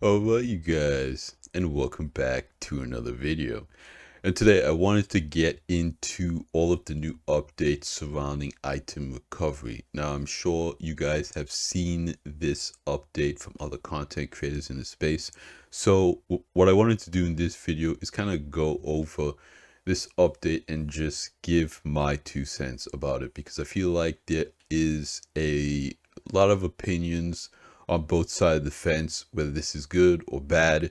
Alright, you guys, and welcome back to another video. And today I wanted to get into all of the new updates surrounding item recovery. Now, I'm sure you guys have seen this update from other content creators in the space. So what I wanted to do in this video is kind of go over this update and just give my 2 cents about it, because I feel like there is a lot of opinions on both sides of the fence, whether this is good or bad,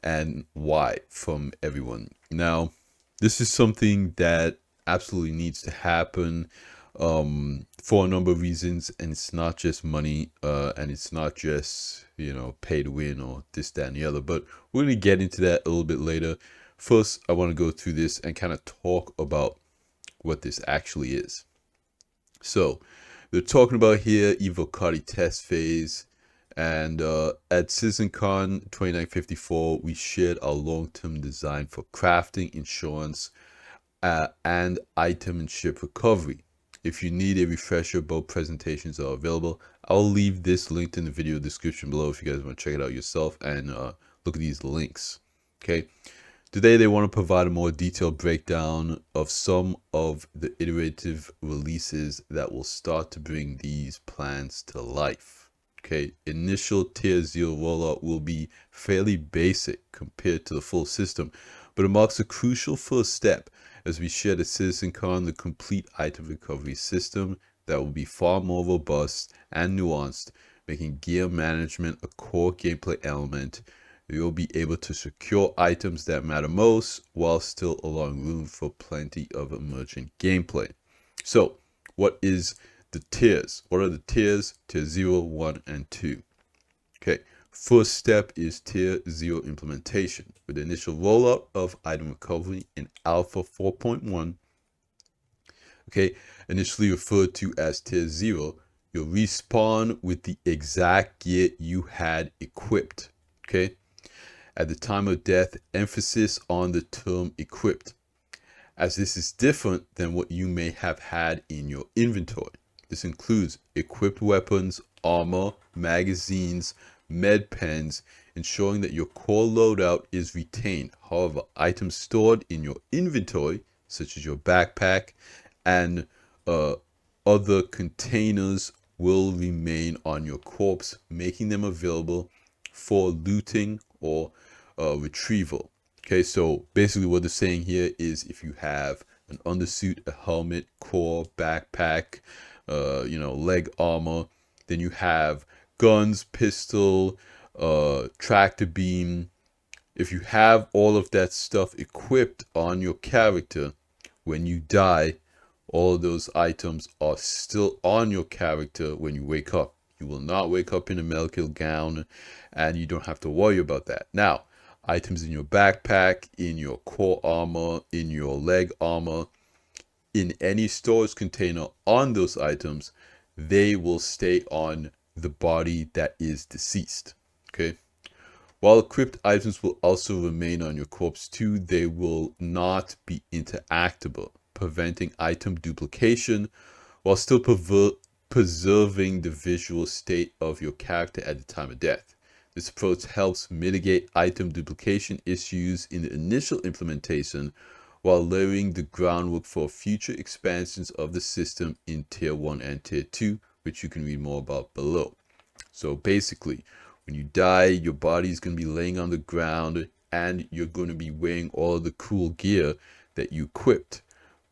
and why from everyone. Now, this is something that absolutely needs to happen for a number of reasons, and it's not just money, and it's not just, pay to win or this, that, and the other. But we're going to get into that a little bit later. First, I want to go through this and kind of talk about what this actually is. So, they're talking about here Evo Cardi test phase. And at CitizenCon 2954, we shared our long-term design for crafting, insurance, and item and ship recovery. If you need a refresher, both presentations are available. I'll leave this linked in the video description below if you guys want to check it out yourself and look at these links. Okay. Today, they want to provide a more detailed breakdown of some of the iterative releases that will start to bring these plans to life. Okay, initial tier 0 rollout will be fairly basic compared to the full system, but it marks a crucial first step as we share at CitizenCon the complete item recovery system that will be far more robust and nuanced, making gear management a core gameplay element. You'll be able to secure items that matter most while still allowing room for plenty of emergent gameplay. So, what is the tiers? What are the tiers? Tier 0, 1, and 2. Okay, first step is tier 0 implementation. With the initial rollout of item recovery in Alpha 4.1, okay, initially referred to as tier 0, you'll respawn with the exact gear you had equipped. Okay, at the time of death, emphasis on the term equipped, as this is different than what you may have had in your inventory. This includes equipped weapons, armor, magazines, med pens, ensuring that your core loadout is retained. However, items stored in your inventory, such as your backpack and other containers, will remain on your corpse, making them available for looting or retrieval. Okay, so basically what they're saying here is if you have an undersuit, a helmet, core, backpack, leg armor, then you have guns, pistol, tractor beam. If you have all of that stuff equipped on your character, when you die, all of those items are still on your character when you wake up. You will not wake up in a medical gown, and you don't have to worry about that. Now, items in your backpack, in your core armor, in your leg armor, in any storage container on those items, they will stay on the body that is deceased. Okay. While equipped items will also remain on your corpse too, they will not be interactable, preventing item duplication while still preserving the visual state of your character at the time of death. This approach helps mitigate item duplication issues in the initial implementation while laying the groundwork for future expansions of the system in Tier 1 and Tier 2, which you can read more about below. So basically, when you die, your body is going to be laying on the ground and you're going to be wearing all of the cool gear that you equipped.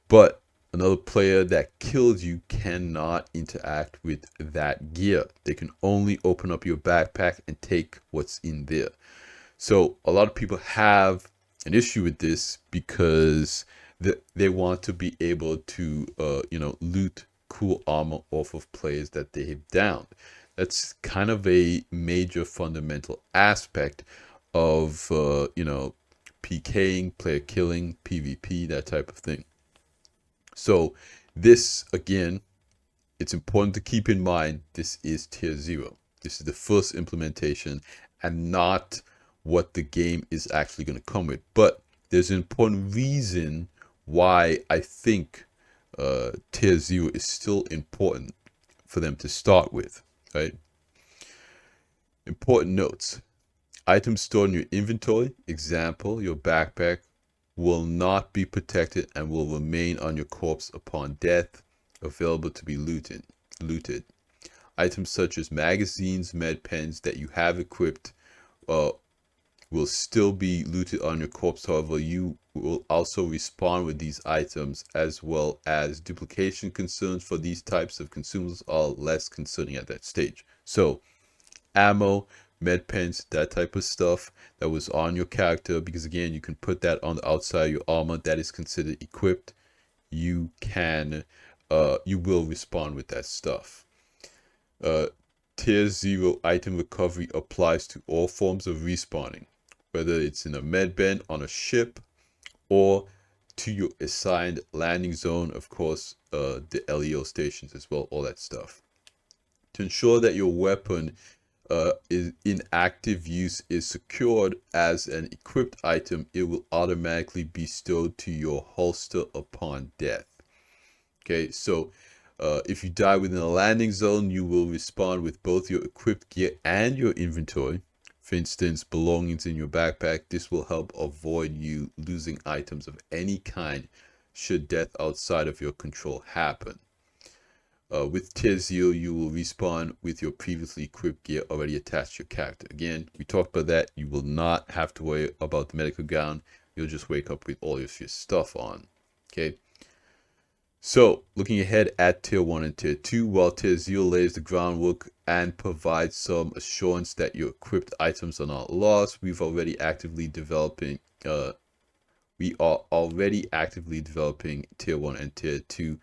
But another player that kills you cannot interact with that gear. They can only open up your backpack and take what's in there. So a lot of people have an issue with this because they want to be able to, loot cool armor off of players that they have downed. That's kind of a major fundamental aspect of, PKing, player killing, PvP, that type of thing. So this, again, it's important to keep in mind, this is tier 0. This is the first implementation and not what the game is actually going to come with. But there's an important reason why I think tier 0 is still important for them to start with, right? Important notes. Items stored in your inventory, example, your backpack, will not be protected and will remain on your corpse upon death, available to be looted. Items such as magazines, med pens that you have equipped will still be looted on your corpse. However, you will also respawn with these items, as well as duplication concerns for these types of consumables are less concerning at that stage. So ammo, med pens, that type of stuff that was on your character, because again, you can put that on the outside of your armor, that is considered equipped. You will respawn with that stuff. Tier 0 item recovery applies to all forms of respawning, whether it's in a med bin, on a ship, or to your assigned landing zone, of course, the LEO stations as well, all that stuff. To ensure that your weapon is in active use is secured as an equipped item, it will automatically be stored to your holster upon death. Okay, so if you die within a landing zone, you will respawn with both your equipped gear and your inventory. For instance, belongings in your backpack. This will help avoid you losing items of any kind should death outside of your control happen. With Tier 0, you will respawn with your previously equipped gear already attached to your character. Again, we talked about that. You will not have to worry about the medical gown. You'll just wake up with all of your stuff on. Okay. So, looking ahead at Tier 1 and Tier 2, while Tier 0 lays the groundwork and provides some assurance that your equipped items are not lost, we are already actively developing Tier 1 and Tier 2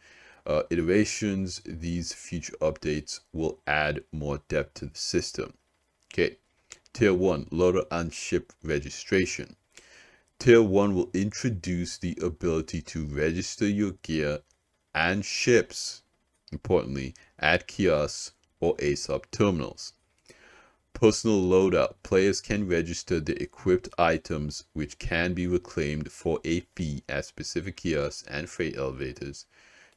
iterations. These future updates will add more depth to the system. Okay, Tier 1, loader and ship registration. Tier 1 will introduce the ability to register your gear and ships, importantly, at kiosks or ASOP terminals. Personal loadout. Players can register the equipped items, which can be reclaimed for a fee at specific kiosks and freight elevators.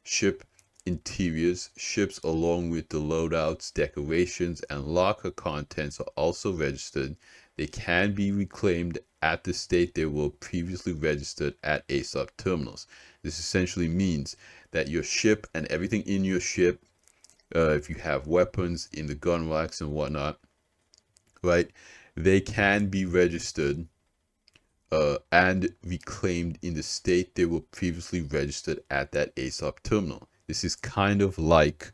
Ship interiors. Ships along with the loadouts, decorations, and locker contents are also registered. They can be reclaimed at the state they were previously registered at ASOP terminals. This essentially means that your ship and everything in your ship, if you have weapons in the gun racks and whatnot, right, they can be registered and reclaimed in the state they were previously registered at that ASOP terminal. This is kind of like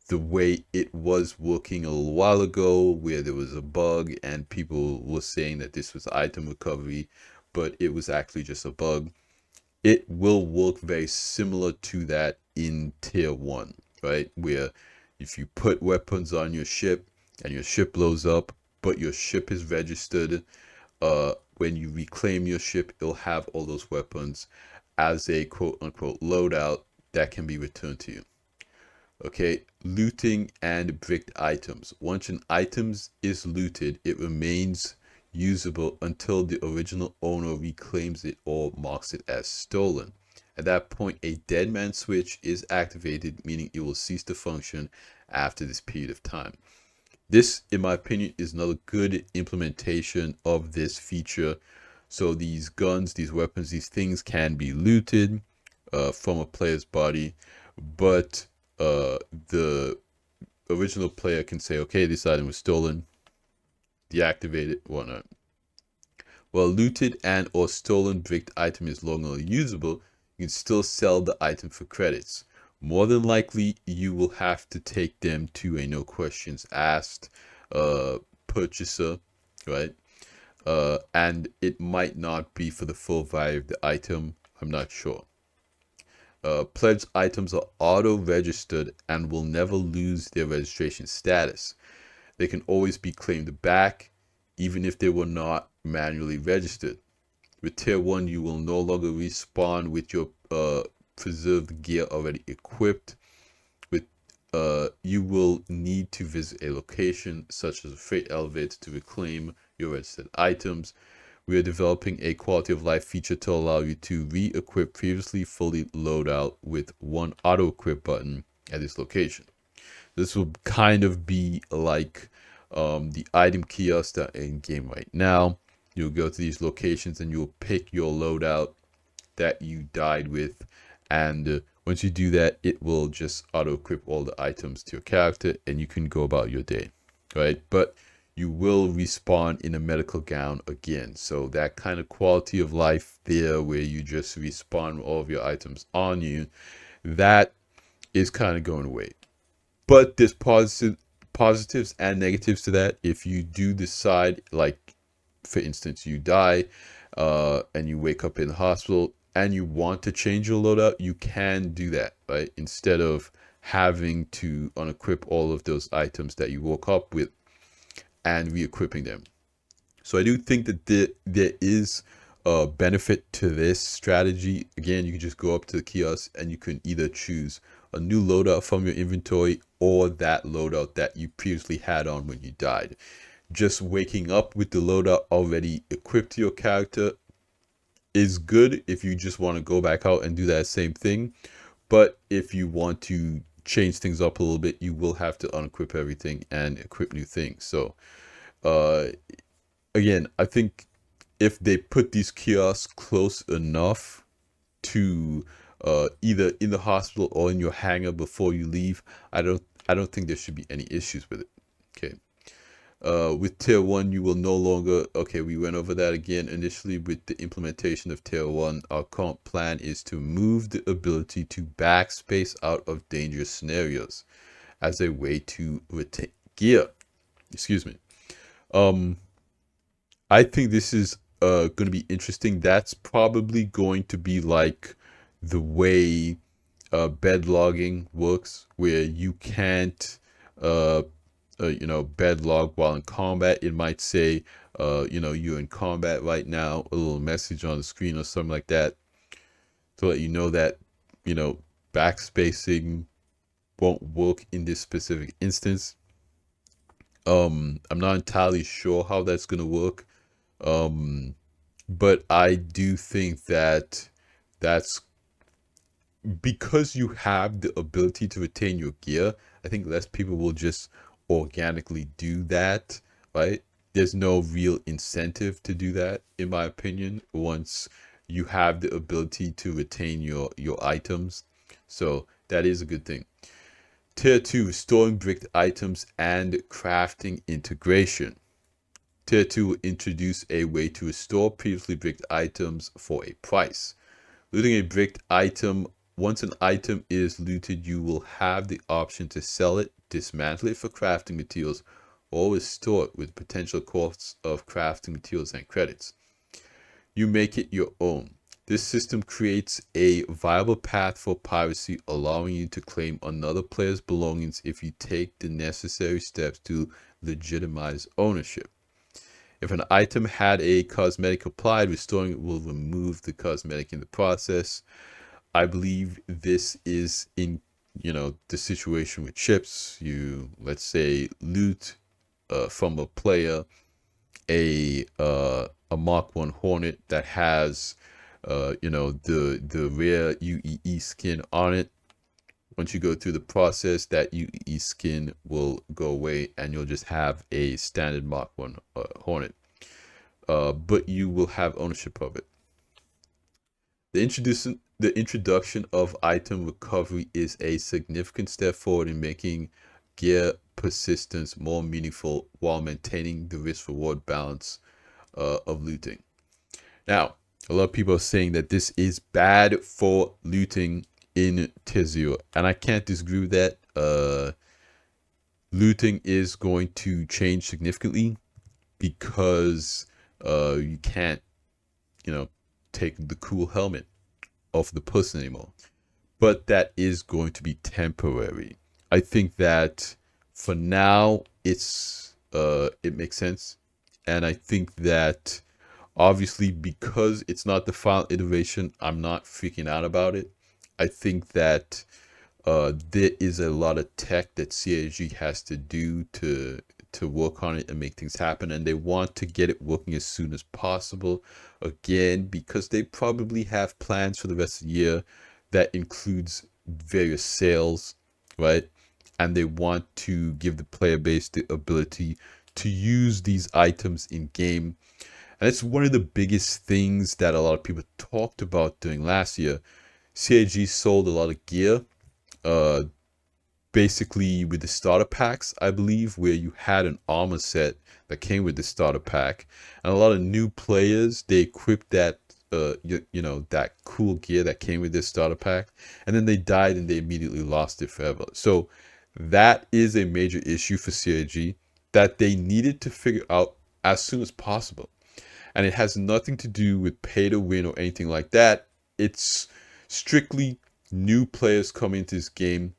the way it was working a little while ago, where there was a bug and people were saying that this was item recovery, but it was actually just a bug. It will work very similar to that in Tier 1, right? Where if you put weapons on your ship and your ship blows up, but your ship is registered, when you reclaim your ship, it'll have all those weapons as a quote-unquote loadout that can be returned to you. Okay, looting and bricked items. Once an item is looted, it remains usable until the original owner reclaims it or marks it as stolen. At that point, a dead man switch is activated, meaning it will cease to function after this period of time. This, in my opinion, is another good implementation of this feature. So these guns, these weapons, these things can be looted from a player's body, but the original player can say, okay, this item was stolen, deactivate it, whatnot. While looted and or stolen bricked item is no longer usable, you can still sell the item for credits. More than likely, you will have to take them to a no questions asked purchaser, right? And it might not be for the full value of the item. I'm not sure. Pledged items are auto-registered and will never lose their registration status. They can always be claimed back, even if they were not manually registered. With Tier 1, you will no longer respawn with your preserved gear already equipped. You will need to visit a location such as a freight elevator to reclaim your registered items. We are developing a quality of life feature to allow you to re-equip previously fully loadout with one auto-equip button at this location. This will kind of be like the item kiosks that are in game right now. You'll go to these locations and you'll pick your loadout that you died with, and once you do that, it will just auto equip all the items to your character and you can go about your day, right? But you will respawn in a medical gown again, so that kind of quality of life there where you just respawn all of your items on you, that is kind of going away. But there's positives and negatives to that. If you do decide, like for instance, you die and you wake up in the hospital and you want to change your loadout, you can do that, right? Instead of having to unequip all of those items that you woke up with and re-equipping them. So I do think that there is a benefit to this strategy. Again, you can just go up to the kiosk and you can either choose a new loadout from your inventory or that loadout that you previously had on when you died. Just waking up with the loadout already equipped to your character is good if you just want to go back out and do that same thing. But if you want to change things up a little bit, you will have to unequip everything and equip new things. So again, I think if they put these kiosks close enough to either in the hospital or in your hangar before you leave, I don't think there should be any issues with it. Okay. With tier 1, you will no longer, okay, we went over that again initially. With the implementation of tier 1, our current plan is to move the ability to backspace out of dangerous scenarios as a way to retain gear. Excuse me. I think this is going to be interesting. That's probably going to be like the way bed logging works, where you can't bed log while in combat. It might say you're in combat right now, a little message on the screen or something like that to let you know that backspacing won't work in this specific instance. I'm not entirely sure how that's going to work, but I do think that that's because you have the ability to retain your gear. I think less people will just organically do that, right? There's no real incentive to do that, in my opinion, once you have the ability to retain your items. So that is a good thing. Tier 2, restoring bricked items and crafting integration. Tier 2 will introduce a way to restore previously bricked items for a price. Looting a bricked item. Once an item is looted, you will have the option to sell it, dismantle it for crafting materials, or restore it with potential costs of crafting materials and credits. You make it your own. This system creates a viable path for piracy, allowing you to claim another player's belongings if you take the necessary steps to legitimize ownership. If an item had a cosmetic applied, restoring it will remove the cosmetic in the process. I believe this is in the situation with ships. You, let's say, loot from a player a Mark 1 Hornet that has the rare UEE skin on it. Once you go through the process, that UEE skin will go away and you'll just have a standard Mark 1 Hornet, but you will have ownership of it. The introduction of item recovery is a significant step forward in making gear persistence more meaningful while maintaining the risk-reward balance of looting. Now, a lot of people are saying that this is bad for looting in Tier 0, and I can't disagree with that. Looting is going to change significantly because you can't, take the cool helmet off the person anymore. But that is going to be temporary. I think that for now it makes sense, and I think that obviously because it's not the final iteration, I'm not freaking out about it. I think that there is a lot of tech that CAG has to do to work on it and make things happen, and they want to get it working as soon as possible, again because they probably have plans for the rest of the year that includes various sales, right? and they want to give the player base the ability to use these items in game. And it's one of the biggest things that a lot of people talked about doing last year. CIG sold a lot of gear, uh, basically with the starter packs, I believe, where you had an armor set that came with the starter pack, and a lot of new players, they equipped that that cool gear that came with this starter pack, and then they died and they immediately lost it forever. So that is a major issue for CIG that they needed to figure out as soon as possible. And it has nothing to do with pay to win or anything like that. It's strictly new players coming into this game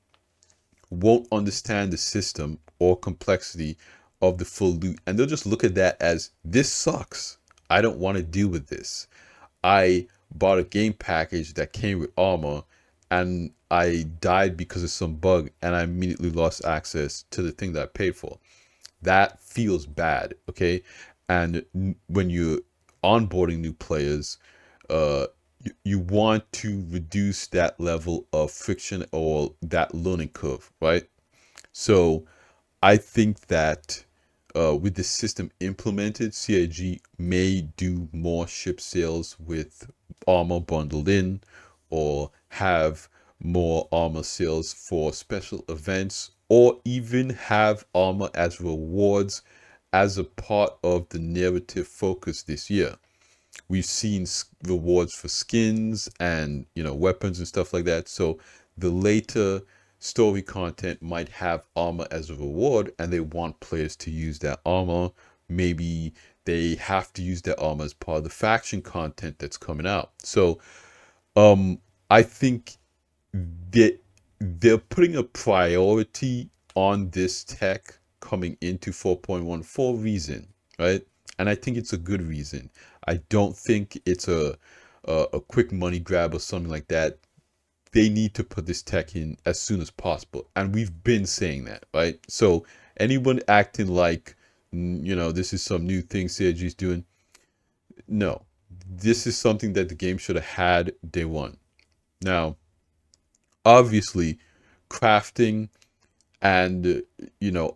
won't understand the system or complexity of the full loot, and they'll just look at that as, this sucks, I don't want to deal with this. I bought a game package that came with armor and I died because of some bug and I immediately lost access to the thing that I paid for. That feels bad, okay? And when you're onboarding new players, you want to reduce that level of friction or that learning curve, right? So I think that with the system implemented, CIG may do more ship sales with armor bundled in, or have more armor sales for special events, or even have armor as rewards as a part of the narrative focus this year. We've seen rewards for skins and weapons and stuff like that. So the later story content might have armor as a reward, and they want players to use that armor. Maybe they have to use that armor as part of the faction content that's coming out. So I think that they're putting a priority on this tech coming into 4.1 for a reason, right? And I think it's a good reason. I don't think it's a quick money grab or something like that. They need to put this tech in as soon as possible, and we've been saying that, right? So anyone acting like this is some new thing CIG is doing, no, this is something that the game should have had day one. Now, obviously, crafting and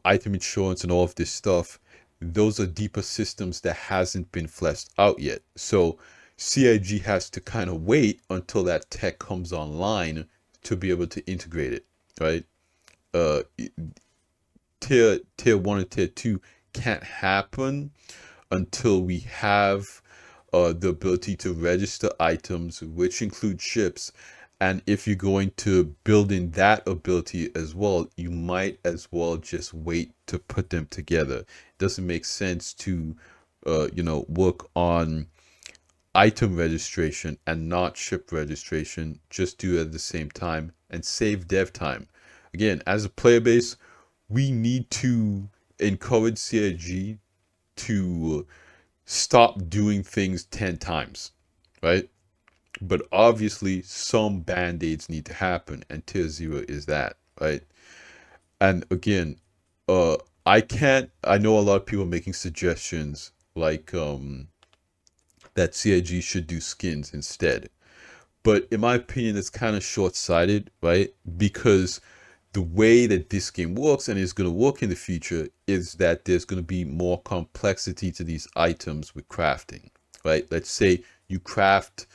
item insurance and all of this stuff, those are deeper systems that hasn't been fleshed out yet. So CIG has to kind of wait until that tech comes online to be able to integrate it, right? uh tier 1 and tier 2 can't happen until we have the ability to register items, which include ships. And if you're going to build in that ability as well, you might as well just wait to put them together. It doesn't make sense to, work on item registration and not ship registration. Just do it at the same time and save dev time. Again, as a player base, we need to encourage CIG to stop doing things 10 times, right? But obviously, some band-aids need to happen, and tier 0 is that, right? And again, uh, I know a lot of people making suggestions like that CIG should do skins instead. But in my opinion, it's kind of short-sighted, right? Because the way that this game works and is going to work in the future is that there's going to be more complexity to these items with crafting, right? Let's say you craft,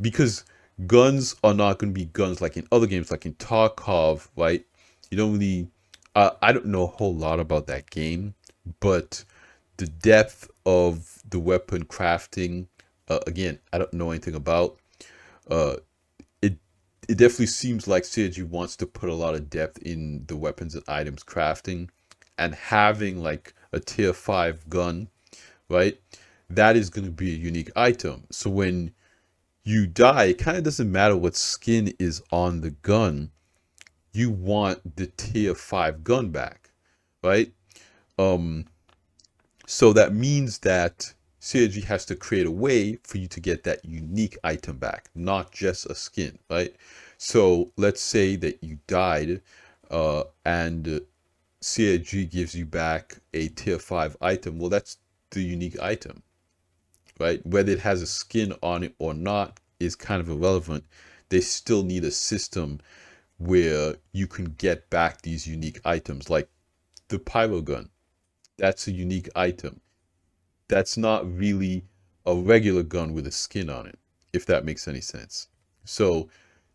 because guns are not going to be guns like in other games, like in Tarkov, right? You don't really, I don't know a whole lot about that game, but the depth of the weapon crafting, again, I don't know anything about. Uh, it it definitely seems like CIG wants to put a lot of depth in the weapons and items crafting, and having like a tier 5 gun, right? That is going to be a unique item. So when you die, it kind of doesn't matter what skin is on the gun. You want the tier 5 gun back, right? Um, so that means that CIG has to create a way for you to get that unique item back, not just a skin, right? So let's say that you died, and CIG gives you back a tier 5 item. Well, that's the unique item, right? Whether it has a skin on it or not is kind of irrelevant. They still need a system where you can get back these unique items, like the pyro gun. That's a unique item. That's not really a regular gun with a skin on it, if that makes any sense. So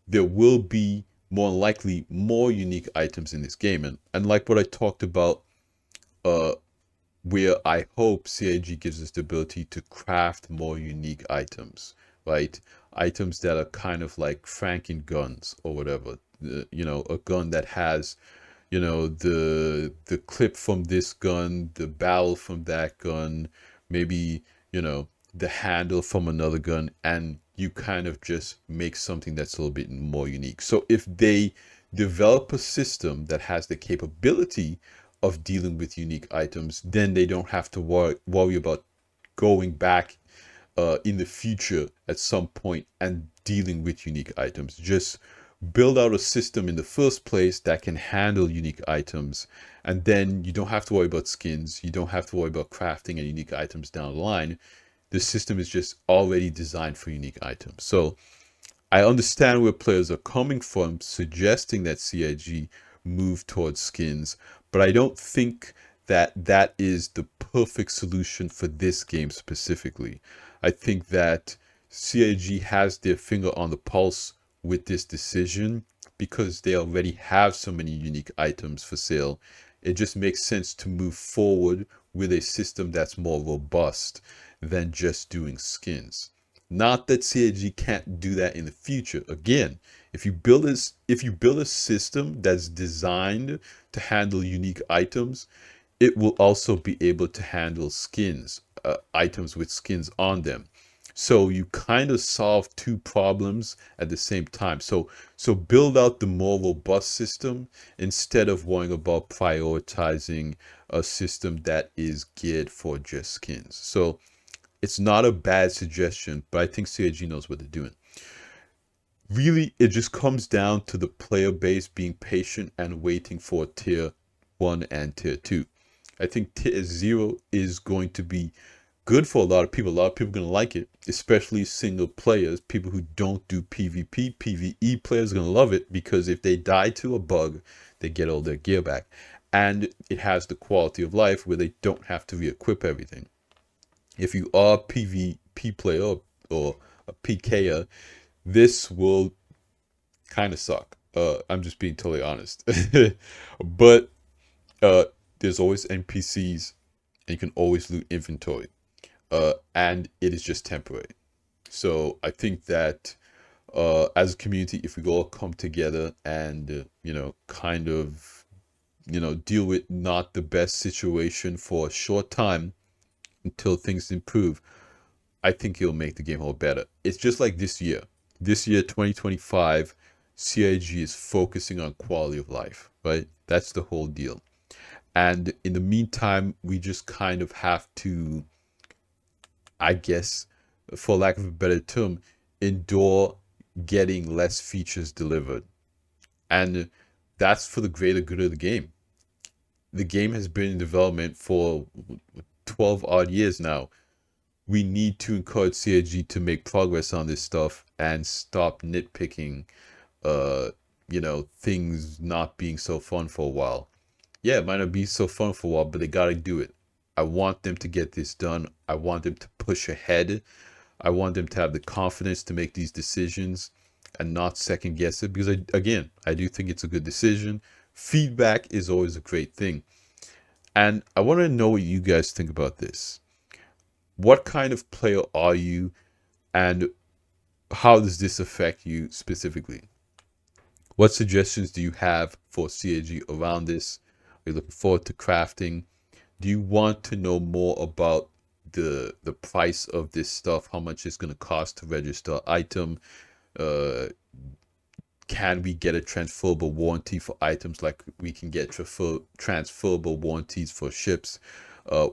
there will be more likely more unique items in this game. And like what I talked about, uh, where I hope CIG gives us the ability to craft more unique items, right? Items that are kind of like Franken guns or whatever. A gun that has, the clip from this gun, the barrel from that gun, maybe, the handle from another gun, and you kind of just make something that's a little bit more unique. So if they develop a system that has the capability of dealing with unique items, then they don't have to worry about going back in the future at some point and dealing with unique items. Just build out a system in the first place that can handle unique items, and then you don't have to worry about skins. You don't have to worry about crafting and unique items down the line. The system is just already designed for unique items. So I understand where players are coming from, suggesting that CIG move towards skins, but I don't think that that is the perfect solution for this game specifically. I think that CIG has their finger on the pulse with this decision because they already have so many unique items for sale. It just makes sense to move forward with a system that's more robust than just doing skins. Not that CIG can't do that in the future. Again, if you build a system that's designed to handle unique items, it will also be able to handle skins, items with skins on them. So you kind of solve two problems at the same time. So build out the more robust system instead of worrying about prioritizing a system that is geared for just skins. So it's not a bad suggestion, but I think CIG knows what they're doing. Really, it just comes down to the player base being patient and waiting for tier 1 and tier 2. I think tier 0 is going to be good for a lot of people. A lot of people are going to like it, especially single players. People who don't do PvP, PvE players are going to love it because if they die to a bug, they get all their gear back. And it has the quality of life where they don't have to re-equip everything. If you are a PvP player or a PKer, this will kind of suck. I'm just being totally honest. But there's always NPCs and you can always loot inventory. And it is just temporary. So I think that as a community, if we all come together and, kind of, deal with not the best situation for a short time until things improve, I think it'll make the game a lot better. It's just like this year. This year, 2025, CIG is focusing on quality of life, right? That's the whole deal. And in the meantime, we just kind of have to, I guess, for lack of a better term, endure getting less features delivered. And that's for the greater good of the game. The game has been in development for 12 odd years now. We need to encourage CIG to make progress on this stuff and stop nitpicking, things not being so fun for a while. Yeah, it might not be so fun for a while, but they gotta do it. I want them to get this done. I want them to push ahead. I want them to have the confidence to make these decisions and not second guess it because, I do think it's a good decision. Feedback is always a great thing. And I want to know what you guys think about this. What kind of player are you and how does this affect you specifically? What suggestions do you have for CIG around this? Are you looking forward to crafting? Do you want to know more about the price of this stuff? How much it's going to cost to register item? Can we get a transferable warranty for items like we can get transferable warranties for ships?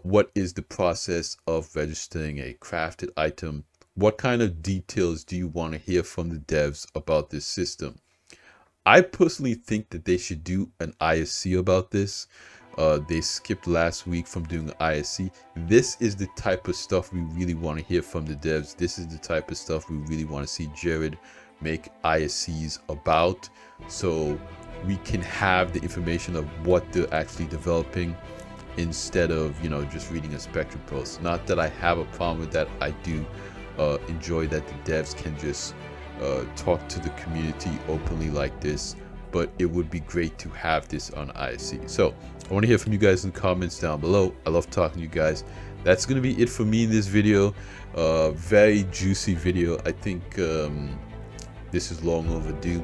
What is the process of registering a crafted item? What kind of details do you want to hear from the devs about this system? I personally think that they should do an ISC about this. They skipped last week from doing an ISC. This is the type of stuff we really want to hear from the devs. This is the type of stuff we really want to see Jared make ISCs about, so we can have the information of what they're actually developing instead of, you know, just reading a Spectrum post. Not that I have a problem with that. I do enjoy that the devs can just talk to the community openly like this, but it would be great to have this on ISC. So I want to hear from you guys in the comments down below. I love talking to you guys. That's going to be it for me in this video. Very juicy video. I think this is long overdue,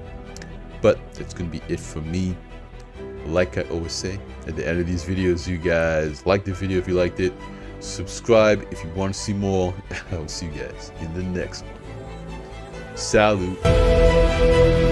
but that's going to be it for me. Like I always say at the end of these videos, you guys like the video if you liked it, subscribe if you want to see more. I will see you guys in the next one. Salute.